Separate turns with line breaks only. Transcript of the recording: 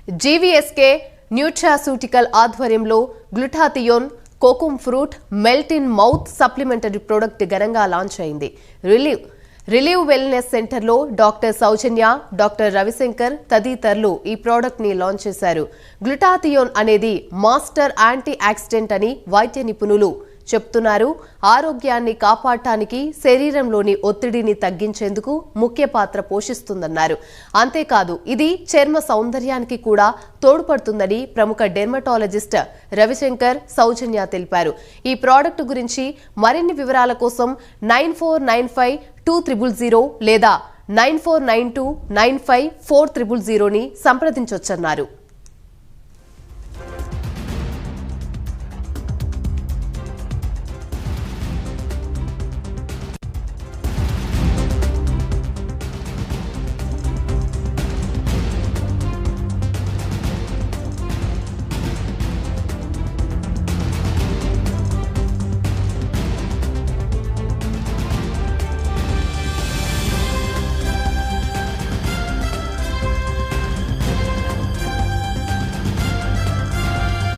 జీవీఎస్కే న్యూట్రాసూటికల్ ఆధ్వర్యంలో glutathione kokum fruit melt in mouth supplementary product ఘనంగా launch అయింది. రిలీవ్ వెల్నెస్ సెంటర్లో డాక్టర్ సౌజన్య, డాక్టర్ రవిశంకర్ తదితరులు ఈ ప్రోడక్ట్ ని లాంచ్ చేశారు. గ్లూటాథియోన్ అనేది మాస్టర్ యాంటీ ఆక్సిడెంట్ అని వైద్య నిపుణులు చెప్తున్నారు. ఆరోగ్యాన్ని కాపాడటానికి, శరీరంలోని ఒత్తిడిని తగ్గించేందుకు ముఖ్య పాత్ర పోషిస్తుందన్నారు. అంతేకాదు ఇది చర్మ సౌందర్యానికి కూడా తోడ్పడుతుందని ప్రముఖ డెర్మటాలజిస్ట్ రవిశంకర్, సౌజన్య తెలిపారు. ఈ ప్రోడక్ట్ గురించి మరిన్ని వివరాల కోసం 94952000 లేదా 9492954000ని సంప్రదించొచ్చన్నారు.